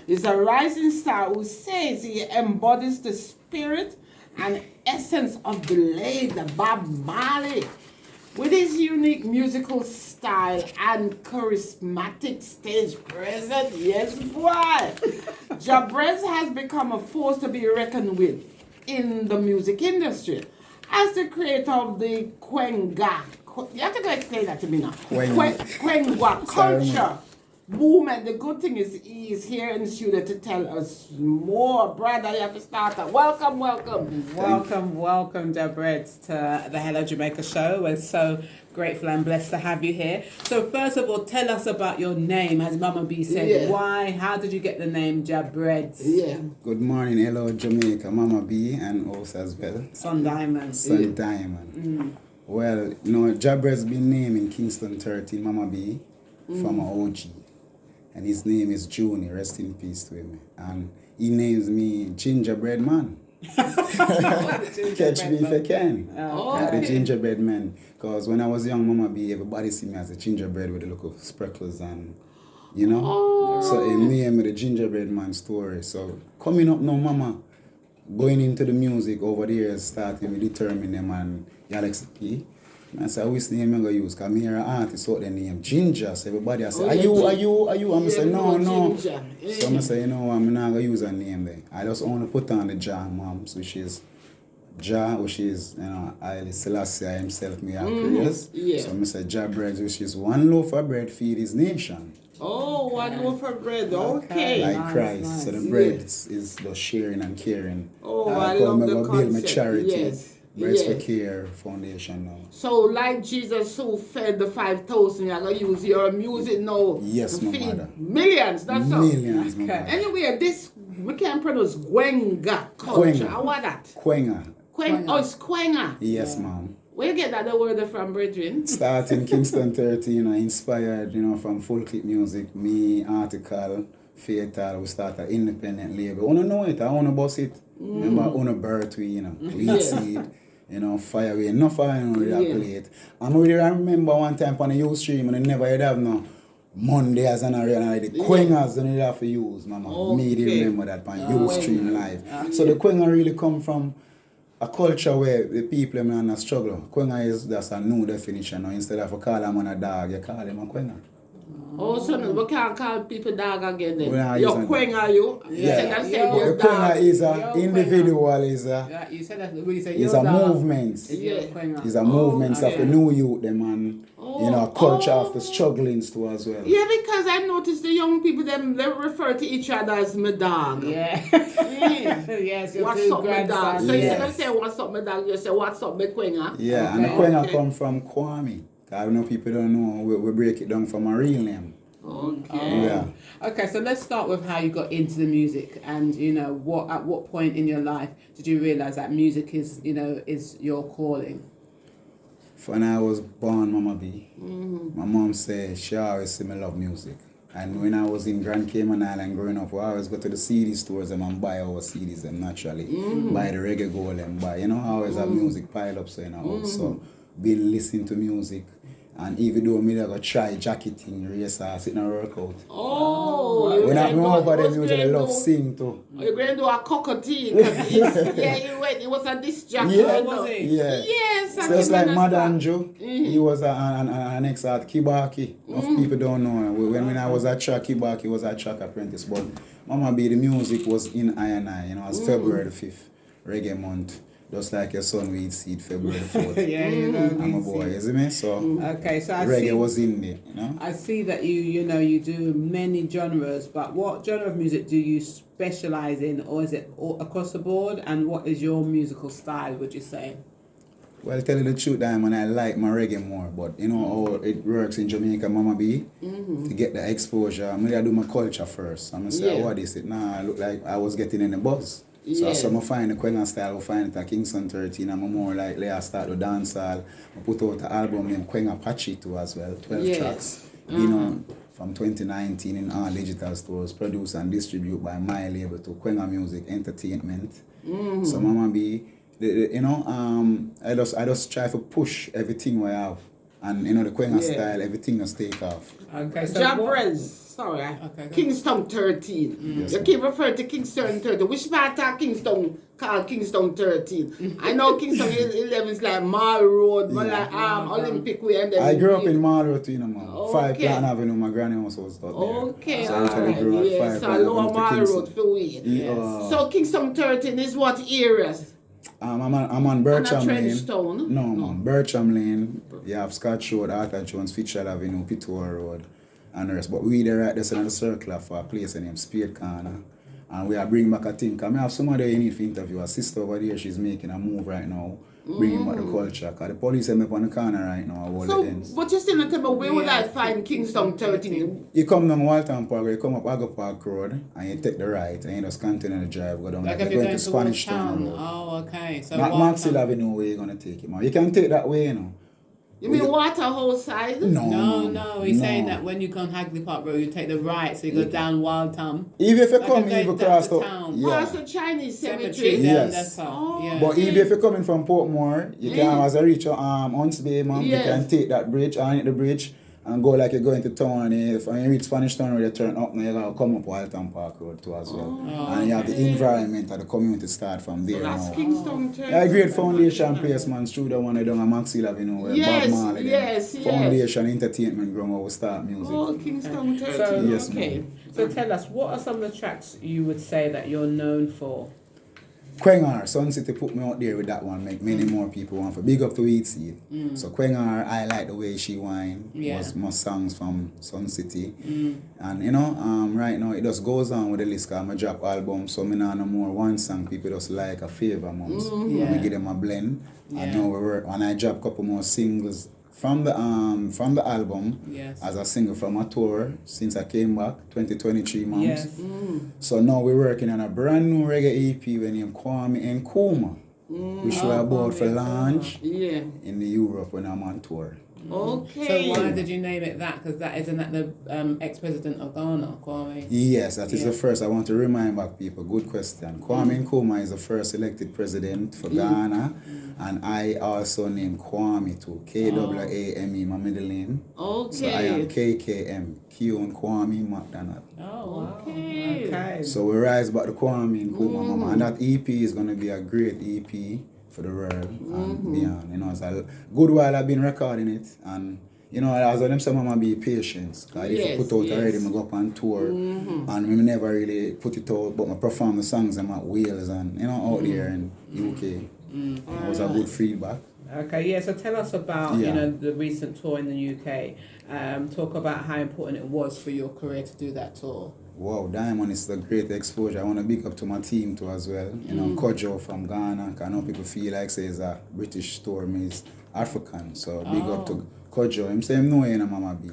He's a rising star who says he embodies the spirit and essence of the late Bob Marley. With his unique musical style and charismatic stage presence, yes, boy, Jabez has become a force to be reckoned with in the music industry. As the creator of the Kwenga, you have to go explain that to me now. Kwenga culture movement. The good thing is he is here in the studio to tell us more. Brother, you have to start. Welcome. Welcome, Jabez, to the Hello Jamaica show. We're so grateful and blessed to have you here. So first of all, tell us about your name, as Mama B said. Yeah. Why? How did you get the name Jabez? Yeah. Good morning, hello Jamaica, Mama B, and also as well. Sun Diamond. Diamond. Well, Jabez been named in Kingston 13, Mama B, from an OG. And his name is Junior, rest in peace to him. And he names me Gingerbread Man. Catch me if you can. The gingerbread man. Because when I was young, Mama B, everybody see me as a gingerbread with a look of sprinkles and, So it named me the gingerbread man story. So coming up now, Mama, going into the music over the years, starting with determine them and Galaxy P. I said, which name I'm going to use? Because I'm here an artist out there named Ginger. So everybody I say, are you? I'm say, no. Ginger. So I'm say, I'm not going to use a name there. I just want to put on the Jah, Moms, which is Jah, which is, I Selassie himself, me have prayers. Yeah. So I'm say Jah bread, which is one loaf of bread feed his nation. Oh, one loaf of bread. Okay. Like Nice, Christ. nice. So the bread is the sharing and caring. Oh, I love the build my concept. charity. Yes. Breads for Yes. Care Foundation now. So, like Jesus who fed the 5,000, you're going to use your music now Yes, to my feed mother. millions. That's all. Millions, my Okay. mother. Anyway, this, we can pronounce Gwenga culture. Gwenga. How about that? Quenga. Oh, it's Quenga. Yes, ma'am. Where you get that the word from, brethren? Starting Kingston 13, inspired, from full clip music, me, article, Fatal, we start an independent label. I want to know it, I want to boss it. Remember, I want to birth we, weed seed, fire we, no fire, really play it. I really remember one time on the Ustream, and I never had have no Mondays and the Quengers and have to use, mama. Okay. Me did remember that on Ustream live. So the Quenga really come from a culture where the people are not struggle. Quenga is that's a new definition. Instead of call them a dog, you call them a Quenga. Oh, so no, we can't call people dog again then. We are You're using Quenga, you? Yeah. You The Quenga is a individual, is a Yeah, you said that when you say is a movement. Yeah. It's a movement of the new youth, them and culture of the Oh. strugglings too as well. Yeah, because I noticed the young people, they refer to each other as my dog. Yeah. Yeah. Yes, your What's two up, my dog? grandsons. So Yes. instead of saying what's up, my dog, you say what's up, my Quenga. Yeah, and the Okay. Quenga Okay. come from Kwame. I know people don't know, we break it down from a real name. Okay. Yeah. Okay, so let's start with how you got into the music, and at what point in your life did you realize that music is your calling? When I was born, Mama B, my mom said she always see me love music. And when I was in Grand Cayman Island growing up, we always go to the CD stores and buy our CDs and naturally. Buy the reggae gold and buy, I always have music pile up, so also been listening to music. And even though me I go try jacketing, race or sitting and work out. Oh, When I go over there, was usually going love to- sing too. You're going to do a cockatoo. It was a disc jockey. Yeah, was it? yeah. Yes, I Just can like Mother understand. Andrew, he was an ex-art Kibaki. Most people don't know. When I was at track, Kibaki was a track apprentice. But Mama B, the music was in I, it was February the 5th, reggae month. Just like your son weed seed February the 4th. Yeah, I'm a boy, you see me? So Okay, so I reggae see. was in there, I see that you do many genres, but what genre of music do you specialize in, or is it all across the board? And what is your musical style, would you say? Well, tell you the truth, Diamond, I like my reggae more, but how it works in Jamaica, Mama B, to get the exposure, I'm gonna do my culture first. I'm gonna say, what is it? Nah, I look like I was getting in the buzz. So Yes. I find the Quenga style, I find it at Kingston 13, I'm more likely I start with dancehall. I put out an album named Quenga Pachi too as well, 12 Yes. tracks. From 2019 in all digital stores, produced and distributed by my label to Quenga Music Entertainment. So Mama B, I just try to push everything we have And you know the Quenga Yeah. style, everything just take off. Okay, so Jabrez, sorry. Okay, go. Kingston 13. Yes, You ma'am. keep referring to Kingston 13. Which part of Kingston called Kingston 13? I know Kingston 11 is like Mall Road, more Yeah. like Olympic Way. And then I grew up in Marlborough too, you know, man. Okay. 5 Platin Avenue, my granny house was out there. Okay, So I actually alright. grew up Yes, 5 so Platin Lower Avenue to Mall Kingston. Road for we. Yes. So Kingston 13 is what areas? I'm on Bircham Lane. Trenchtown? No, man. Bircham Lane. You have Scotch Road, Arthur Jones, Fitzgerald Avenue, Pittsburgh Road, and the rest. But we there right there in the circle of a place named Spade Corner. And we are bringing back a thing. Cause I have somebody you need to interview. A sister over there, she's making a move right now. Bringing back the culture. Cause the police are up on the corner right now. All So, the ends. but you still not tell me where would I find Kingston 13? You come down Walton Park, you come up Agger Park Road, and you take the right, and you just continue the drive, go down Like like if you're you're going going to towards Spanish Town town. Road. Oh, okay. So Not Waltham. Maxwell Avenue where you're going to take it, man. You can take that way, you know. You mean Waterhouse side? No, he's saying that when you go on Hagley Park Road, you take the right, so you go down Wildtown. Even if you Like come, you're even going cross down up. to town. Yeah. Past the Chinese Cemetery cemetery? down Yes. that part. Oh. Yeah. But even if you're coming from Portmore, you can as a reach Hunts Bay, man. Yes. You can take that bridge, and hit the bridge, and go like you're going to town. And if you reach Spanish Town Road, you turn up, now you're going to come up Walton Park Road too as well. And you have the environment of the community start from there. That's now. Kingston 13. A great foundation place, man. Through the one down at Maxwell Avenue, where Yes, Bob Marley. them. yes. Foundation entertainment ground where we start music. Oh, Kingston 13. So- Yes, okay. ma'am. So tell us, what are some of the tracks you would say that you're known for? Quengar, Sun City put me out there with that one, make many more people want for big up to Weed Seed. So Quengar, I like the way she whine. Yeah. Was my songs from Sun City. And you know, right now it just goes on with the list cause I drop album, so me nah no more one song people just like a favor months. Yeah. Me give them a blend. Yeah. And now we work and I drop a couple more singles from the album Yes. as a single from a tour since I came back, 2023 months. Yes. So now we're working on a brand new reggae EP when named Kwame and Kuma, which we're about for launch Yeah. in the Europe when I'm on tour. Okay. So why did you name it that? Because that isn't that the ex-president of Ghana, Kwame? Yes, that is Yeah. the first. I want to remind back people. Good question. Kwame Nkrumah is the first elected president for Ghana, and I also named Kwame too. Kwame, my middle name. So I am Okay. KKM, Kion Kwame McDonald. Oh, wow. Okay. Okay. So we rise back to Kwame Nkrumah, mama, and that EP is gonna be a great EP for the world and beyond. You know, it's a good while I've been recording it, and you know, as them say, mama, be patient. Cause if Yes, you put out yes. already, I go up on tour, and we never really put it out, but I perform the songs them at Wales and you know out there in UK. It was a good feedback. Okay, yeah, so tell us about, Yeah. you know, the recent tour in the UK. Talk about how important it was for your career to do that tour. Wow, Diamond is a great exposure. I want to big up to my team too as well. You know, Kojo from Ghana. 'Cause I know people feel like say it's a British tour, me is African. So big up to Kojo. Him say him know you know Mama B.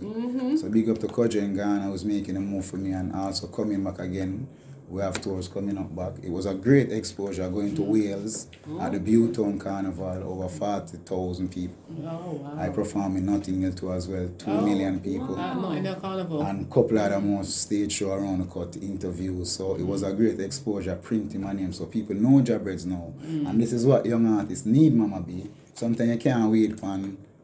So big up to Kojo in Ghana who's making a move for me and also coming back again. We have tours coming up back. It was a great exposure going to Wales at the Button Carnival, over 40,000 people. Oh, wow. I perform in Notting Hill too as well, 2 million people. Not in the carnival. And couple of them was stage show around the cut interviews. So it was a great exposure, printing my name. So people know Jabreds now. And this is what young artists need, Mama B. Sometimes you can't wait for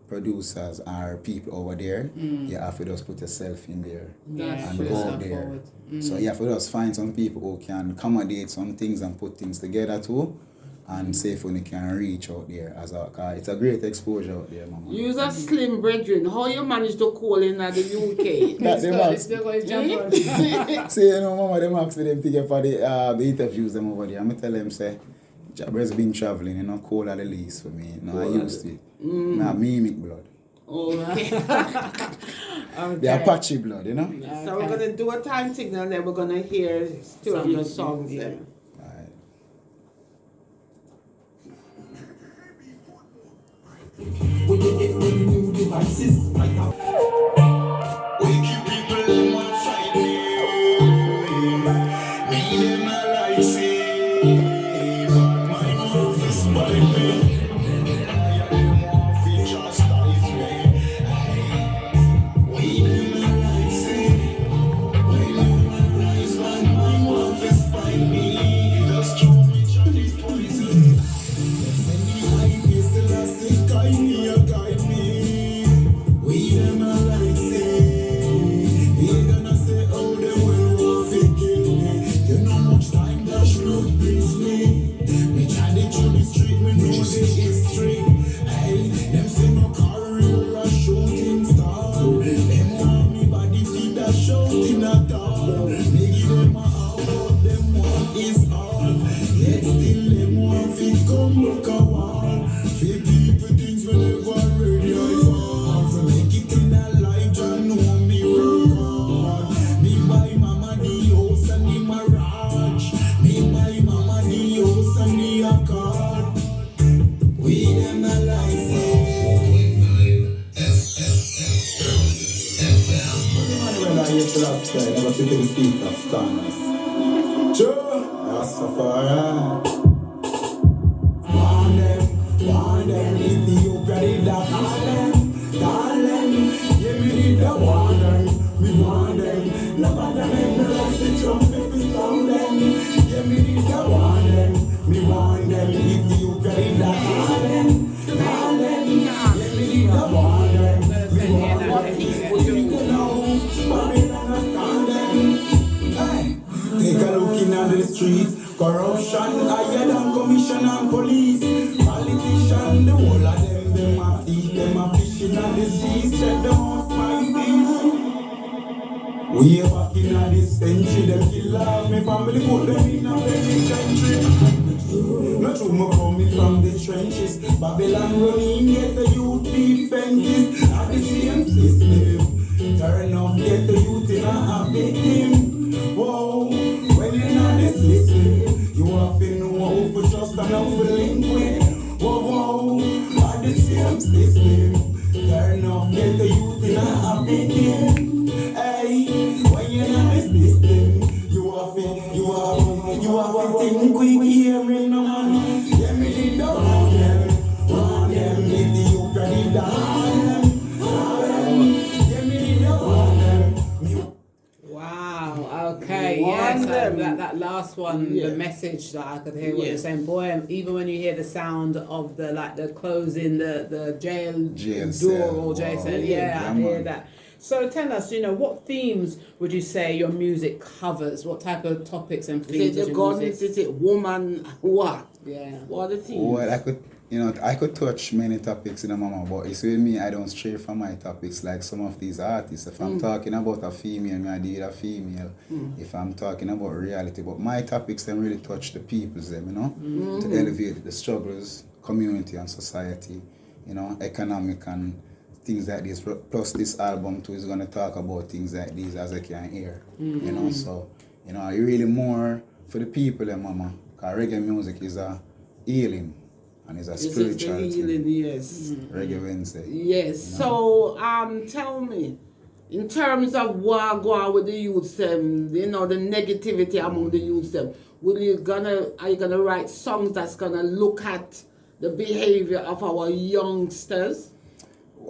producers or people over there. You have to just put yourself in there Yeah, and put go yourself out there. forward. So you have to just find some people who can accommodate some things and put things together too. And see if we can reach out there as a car. It's a great exposure out there, Mama. Use a slim brethren. How you manage to call in at the UK? That they He's max. still got his jump on. See, you know, Mama, them ask for them to get for the interviews them over there. I'm tell them, say, Jabber's been traveling, you know, cold at the least for me. You know, I used to it. I have mimic blood. Okay. The Apache blood, you know? So we're gonna do a time signal, then we're gonna hear two of your songs. Yeah. Then. Alright. When you get the new devices, like how we keep people in one fight. Me them I like say, my mouth is biting. I am one feature styles me. We them I like say, we them I rise when my mouth is biting me. Just throw me Johnny poison. Send me high, still I say guide me, guide me. corners. Joe, Rastafari. Want them, Ethiopia did that. Call them, yeah, me did that. Want them, me want them. Nobody make me like the trumpet, we sound them. Yeah, me did that. Want them, me want them. Ethiopia did that. Call them, yeah, me did that. Want them, me want them. You know, Babylon understand them. Hey, take a look in the streets. Corruption, higher than commission and police. Politician, the whole of them a thief, them a fishing and the seas. Check them off my feet. Way back in this century, them kill off me family, put them in a penitentiary. Not true, me coming from the trenches. Babylon running, get the youth defenses. At the same system, turn off, get the youth in a victim. Whoa, when you're not this system, you have to know how to trust and how to link with. Whoa, at the same system, turn off, get the youth in a victim. Hey, when you're not this system, you have to think quick, hear me no man. Yeah, me did the want them, Ethiopia did the want them, yeah, me did the want them. Wow, okay, Want yes, them. that last one, Yeah. the message that I could hear what Yeah. you're saying, boy, even when you hear the sound of the closing the jail Jail door cell, or jail wow. cell, Yeah, yeah, I hear man. that. So tell us, what themes would you say your music covers? What type of topics and Is themes it does the your gun? music? Is it woman? What? Yeah. What are the things? Well, I could touch many topics in a mama, but it's with me, I don't stray from my topics like some of these artists. If I'm talking about a female, I deal with a female. If I'm talking about reality, but my topics then really touch the peoples, them, to elevate the struggles, community and society, economic and things like this. Plus this album too is gonna talk about things like these as I can hear. So I really more for the people, mama. Cause reggae music is a healing. And it's a This is spiritual the thing. healing, yes. Reggae Wednesday. Yes. So, tell me, in terms of what go on with the youths, the negativity among the youths, are you gonna write songs that's gonna look at the behavior of our youngsters?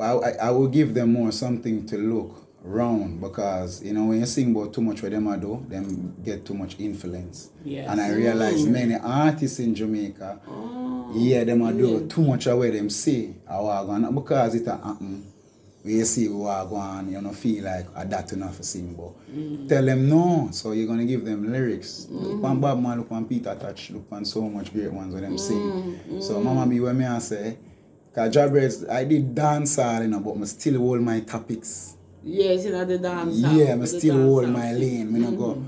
I will give them more something to look around because when you sing about too much what them do, them get too much influence. Yes. And I realize many artists in Jamaica, them do too much of what them say. Because it happen. We see we are going, feel like that enough to sing about. Tell them no, so you're gonna give them lyrics. Look on Bob Man, look on Peter Touch, look on so much great ones when them sing. So Mama B, when me I say, cause Jabrez, I did dance but I still hold my topics. Yes, the dance. Yeah, I still hold my lane. Me not go.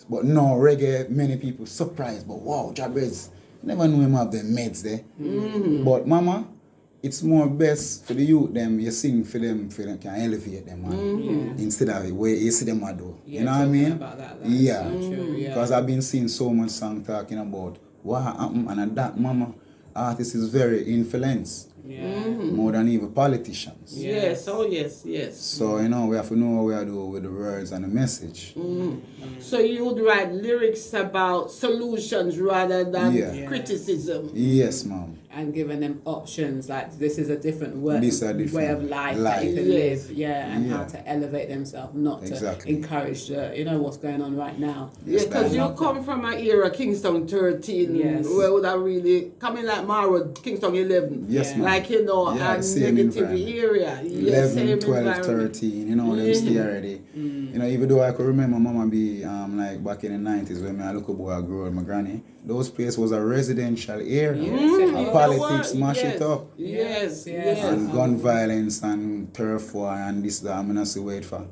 But no, reggae, many people surprised, but wow, Jabrez, never knew him have the meds there. But Mama, it's more best for the youth them you sing for them can elevate them man. Instead of the way you see them do. Yeah, you know what I mean? about that is so true, yeah. Because I've been seeing so much song talking about what happened and that Mama artist is very influenced. Yeah. More than even politicians. Yes, oh yes. So we have to know what we are doing with the words and the message. So you would write lyrics about solutions rather than Yeah. criticism. Yes, ma'am. And giving them options like this is a different way This a different of life that you can Yes. live, and Yeah. how to elevate themselves, not Exactly. to encourage what's going on right now. Yeah, because you come from an era, Kingston 13, Yes. where would I really, coming like Mara, Kingston 11. Yes, Yeah. ma'am. Like, Yeah, and same negative environment. area. Yes, 11, same 12, environment. 13, them stay already. Even though I could remember Mama be like back in the 90s when I look boy I grew up with my granny, those places was a residential area. And politics mash it up. Yes. And gun violence and turf war and this that I'm not see wait for.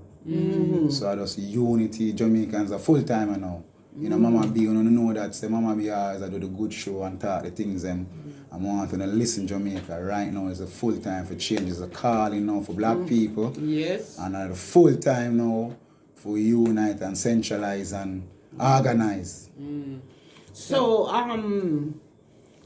So I just unity, Jamaicans are full timer now. Mama B, know that say Mama B always I do the good show and talk the things them. I want to listen Jamaica right now is a full time for change, is a calling now for black people. Yes. And at a full time now for unite and centralize and organize. So,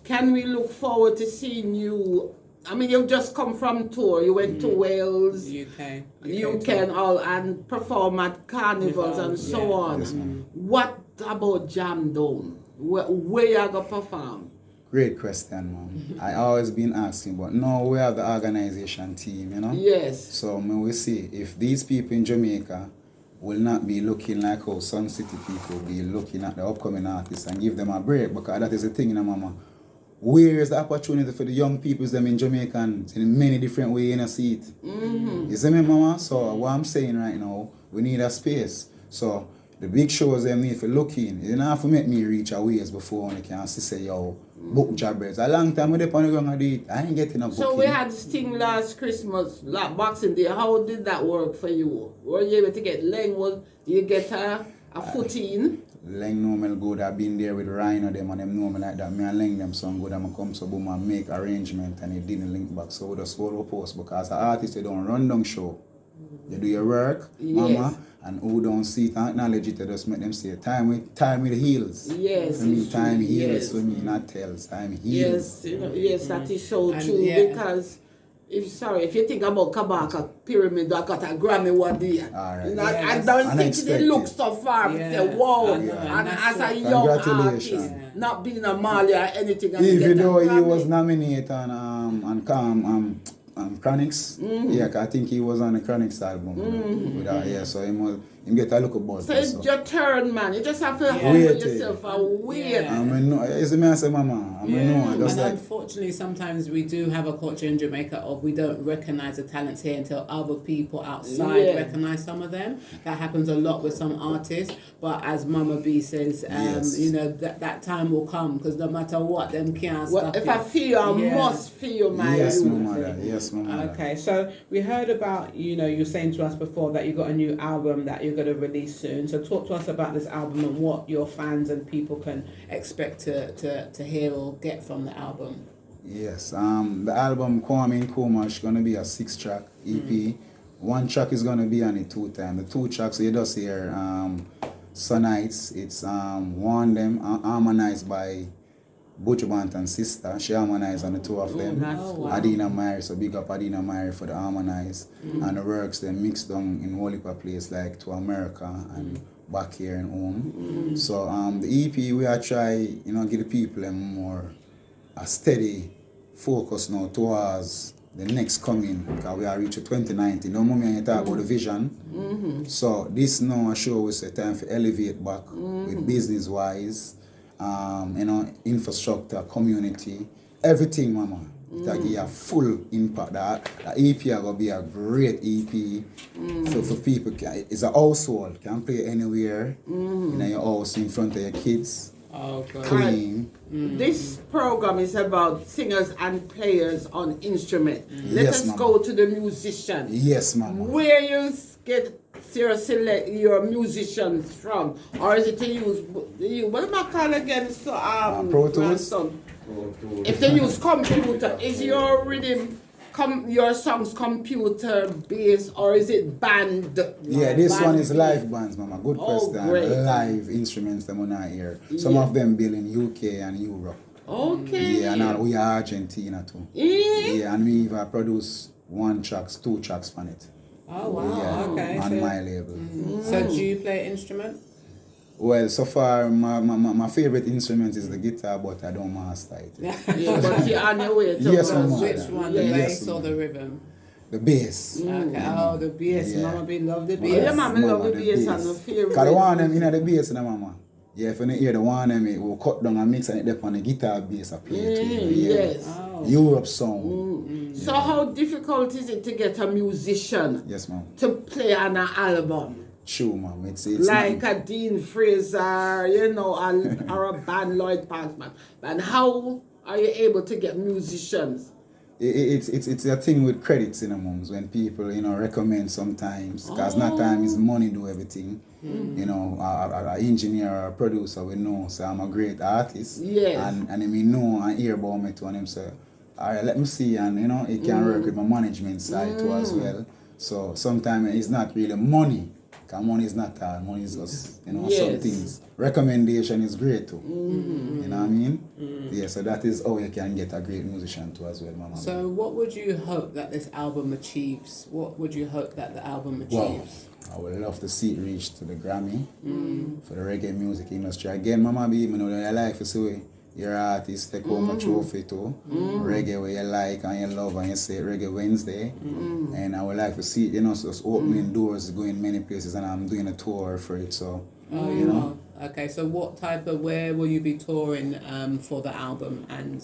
can we look forward to seeing you I mean, you just come from tour. You went to Wales, UK. UK and all, and perform at carnivals and so on. Yes, ma'am. What about Jam Down? Where you gonna perform? Great question, ma'am. I always been asking, but now we have the organization team, you know. Yes. So when we see if these people in Jamaica will not be looking like how Sun City people be looking at the upcoming artists and give them a break, because that is the thing, you know, mama. Where is the opportunity for the young people them in Jamaica and in many different ways in a seat? You see me, mama? So what I'm saying right now, we need a space. So the big shows them need to look in. You don't have to make me reach a ways before when they can say, yo, book Jabbers. A long time with the on the ground I do it. I ain't getting a booking. So we had Sting last Christmas, like Boxing Day. How did that work for you? Were you able to get Lengwood? Did you get a foot in? Leng know me good. I've been there with Rhino them and them know me like that. Me and Leng them some good. I'm come so boom and make arrangement and it didn't link back. So we just hold our post because the artist, you don't run down show. You do your work, mama, and who don't see it and acknowledge it, you just make them say time with the heels. Yes. For me, time heals yes. for me, not tells. Time heals. Yes, you know, yes, that is so And true because if you think about Kabaka Pyramid, I got a Grammy one day. All right. You know, I Yes. don't think it Unexpected. looks so far. Yeah. Say, wow, I know, and and as that's a it. young Congratulations. artist, not being a Mali or anything, and Even get a though he Grammy. was nominated on Chronics, yeah, 'cause I think he was on the Chronics album. With that, yeah, so he get a look about So it. it's your turn, man. You just have to humble Wait, yourself and wait. Yeah. I mean, no, it's me I say, mama. I mean, no, just And like unfortunately, sometimes we do have a culture in Jamaica of we don't recognize the talents here until other people outside Yeah. recognize some of them. That happens a lot with some artists. But as Mama B says, Yes. you know, that time will come because no matter what, them can't Well, stop if it. I feel, I Yeah. must feel my yes, youth. my mother. Yes, my mother. Okay, so we heard about, you know, you were saying to us before that you got a new album that you're going to release soon. So talk to us about this album and what your fans and people can expect to hear or get from the album. Yes, the album Kwame Nkrumah is gonna be a 6-track EP. One track is gonna be on it 2 times. The 2 tracks you just hear Sonites. It's one them harmonized by Butch Bantan's sister. She harmonized on the 2 of them. that's wow. Adina Myrie, so big up Adina Myrie for the harmonize. And the works they mixed down in whole heap of place like to America and back here in home. So the EP we are try, you know, give the people a more a steady focus now towards the next coming, because we are reaching 2019. No more you talk about the vision. So this now I show we say time for elevate back with business wise, you know, infrastructure, community, everything, mama. It will give a full impact. That EP are gonna be a great EP for people. It's a household, can play anywhere in your house, in front of your kids. Okay. Clean. This program is about singers and players on instrument. Let Yes, us mama. go to the musician. Yes, mama. Where you get select your musicians from, or is it to use what am I call again? So Pro Tools? grandson? If they use computer, is your rhythm your songs computer based or is it band? Yeah, this band one is based? live bands, mama. Good Oh, question. great. Live instruments them on our ear. Some Yeah. of them built in UK and Europe. Okay. Yeah, and now we are Argentina too. Yeah, and we even produce 2 tracks on it. Oh, wow. Yeah, Okay. on So, my label. so do you play an instrument? Well, so far my favorite instrument is the guitar, but I don't master it. Yeah, but you're on your way to Yes, learn. mama. Which one, the Yes, bass or ma'am. the rhythm? The bass. Okay. Oh, the bass. Yeah. Mama B love the Oh, yeah, bass. mama, love the bass and the favorite. Cause the one them in the bass, na mama. Yeah, if you don't hear the one them, it will cut down and mix and it up on the guitar bass I play it. Yeah. Yes. Oh. Europe sound. So how difficult is it to get a musician Yes, ma'am. to play on an album? True, ma'am. It's Like not, a Dean Fraser, you know, or a band Lloyd Parksman. And how are you able to get musicians? it's a thing with credits, you know, mums, when people, you know, recommend sometimes, because not time is money do everything. You know, an engineer or a producer will know, so I'm a great artist. Yes. And they may know and hear about me too, and them say, all right, let me see, and you know, it can work with my management side too as well. So sometimes it's not really money Because money is not all, money is just, some Yes. things. Recommendation is great too. You know what I mean? Yeah, so that is how you can get a great musician too as well, Mama. So what would you hope that this album achieves? What would you hope that the album achieves? I would love to see it reach to the Grammy for the reggae music industry. Again, Mama B, you know, I like to see your artist take home a trophy too. Reggae where you like and you love and you say Reggae Wednesday. And I would like to see it, just opening doors, going many places, and I'm doing a tour for it, so, you know. Okay, so where will you be touring for the album, and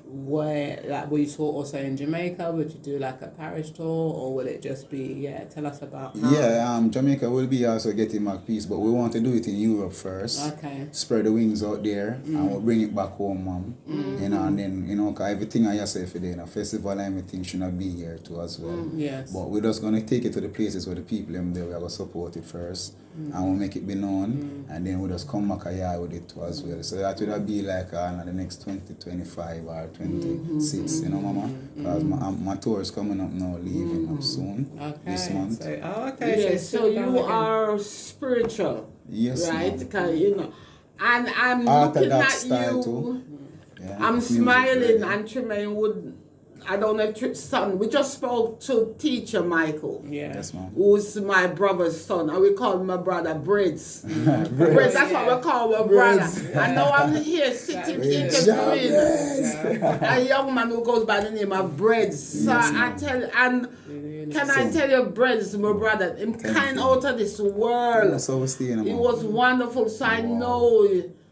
where, like, will you tour also in Jamaica? Would you do like a parish tour, or will it just be, tell us about how? Yeah, Jamaica will be also getting back piece, but we want to do it in Europe first. Okay. Spread the wings out there, and we'll bring it back home, Mom. And then, cause everything I say for the festival and everything should not be here too as well. Yes. But we're just gonna take it to the places where the people them there, we're gonna support it first, and we'll make it be known, and then we'll just come back a year with it too as well. So that would be like the next 2025 or 26, Mama? Because my tour is coming up now, leaving up soon, this month. Yes, so you are spiritual. Yes, right? ma'am. Because, and I'm Art looking that at style you. too. Yeah, I'm music, smiling, really. and Tremaine would. I don't know if son. We just spoke to teacher Michael. Yeah. Yes, ma'am. Who's my brother's son, and we call my brother Breads. Breads, that's what we call my Breads. brother. And now I'm here sitting Breads. interviewing a young man who goes by the name of Breads. So Yes, I ma'am. tell, and can I tell you, Breads, my brother, him kind out of this world. That's how we stay, It Mama. was wonderful, so I know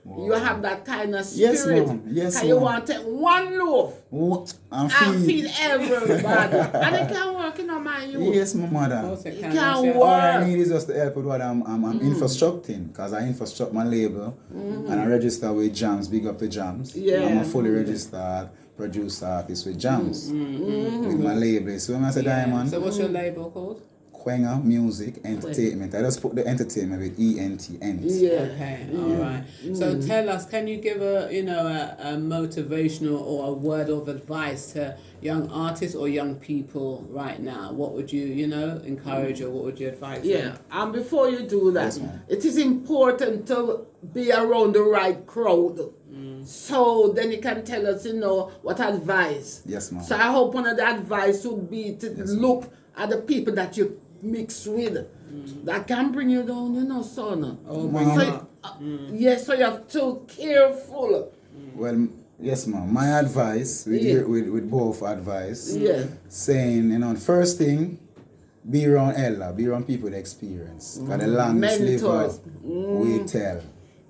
you have that kind of Yes, spirit. ma'am. Yes, And you ma'am. want to take one loaf What? and feed. feed everybody. And it can work, mind you. Yes, my mother. It can can work. All I need is just to help with what I'm infrastructing, because I infrastruct my label and I register with Jams, big up the Jams. Yeah. I'm a fully registered producer artist with Jams, with my label. So when I say Diamond, So what's your label called? Quenga Music Entertainment. I just put the entertainment with ENT. Yeah. Okay, all right. So tell us, can you give a motivational or a word of advice to young artists or young people right now? What would you, encourage, or what would you advise Yeah, them? and before you do that, Yes, ma'am. it is important to be around the right crowd. So then you can tell us, what advice. Yes, ma'am. So I hope one of the advice would be to look at the people that you mix with. That can bring you down, son. Oh, bring you So, yes, so you have to careful. Well, yes, ma'am. My advice, with both advice, Yeah. saying, first thing, be around Ella, be around people with experience. Because the longest liver, Mentors. we tell.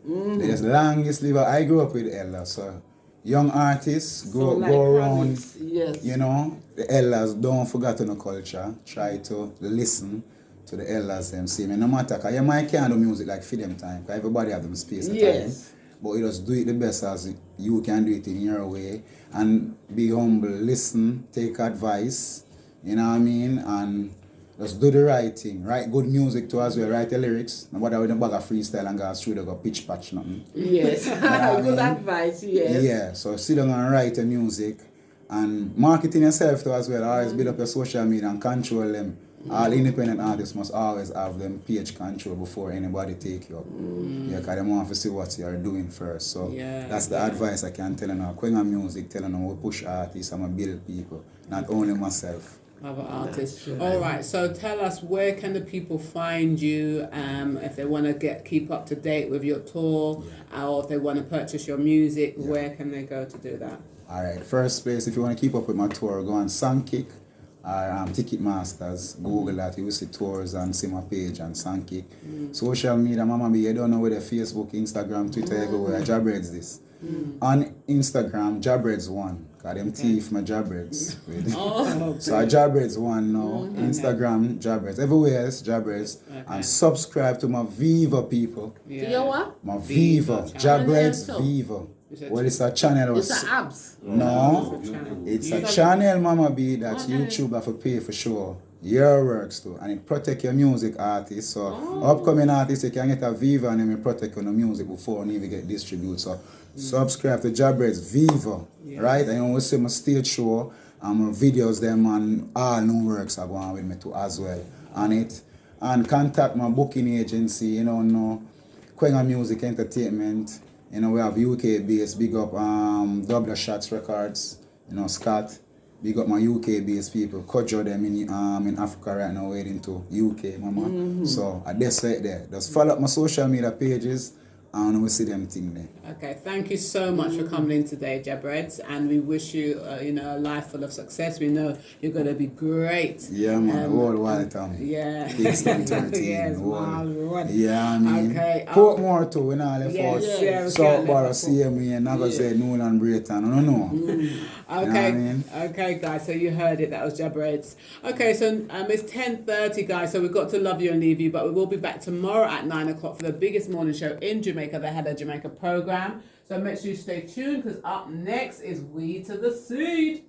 The longest liver, I grew up with Ella, so young artists go around, Yes. the elders, don't forget the culture, try to listen to the elders them, see me, no matter, because you might can't do music like for them time, because everybody have them space and Yes. time, but you just do it the best as you can do it in your way, and be humble, listen, take advice, you know what I mean, and just do the right thing, write good music too as well, write the lyrics, nobody with a bag of freestyle and go through, they go pitch patch nothing. Yes. Good advice, yes. Yeah, so sit down and write the music and marketing yourself too as well. Always build up your social media and control them. All independent artists must always have them page control before anybody take you up. Yeah, because they want to see what you are doing first. So that's the advice I can tell you now. Quenga Music, telling them we push artists and we build people, not only myself. Other artists. All right. So tell us, where can the people find you if they want to keep up to date with your tour, or if they want to purchase your music? Where can they go to do that? All right. First place, if you want to keep up with my tour, go on Songkick or Ticketmasters. Google that, you will see tours and see my page on Songkick. Social media, Mama B, you don't know whether Facebook, Instagram, Twitter, everywhere. Jabreads this. On Instagram, Jabreads1. Got them teeth, my Jabreads. So I Jabreads1 now. Instagram, Jabreads. Everywhere else, Jabreads. And subscribe to my Viva people. You know what? My Viva. Jabreads channel. Viva. Well, it's a channel. It's an apps. No, it's a channel, Mama B, that YouTube have to pay for sure. Your works too, and it protect your music artists. So upcoming artists, you can get a Viva and then protect your music before you even get distributed. So subscribe to Jabreads Viva, right? And you will see my stage show and my videos them and all new works are going with me too as well on it. and contact my booking agency, you know, no Quenga Music Entertainment. You know, we have UK based, big up Double Shots Records, you know, Scott. Big up my UK based people. Kojo them in Africa right now waiting to UK, mama. So I just say there. Just follow up my social media pages and we see them thing there. Okay, thank you so much for coming in today, Jabreds, and we wish you, a life full of success. We know you're going to be great. Yeah, man, worldwide, Yeah. Kingston 13. Yes, world. Yeah, I mean, Okay, Portmore too, we not left out. Yes, yeah, we South can't Borough, left out. CME, and Naga say Newland, Brayton, I don't know. Okay, You know what I mean? okay, guys. So you heard it. That was Jabreds. Okay, so it's 10:30, guys. So we've got to love you and leave you, but we will be back tomorrow at 9 o'clock for the biggest morning show in Jamaica. They had a Jamaica program. So make sure you stay tuned because up next is We to the Seed.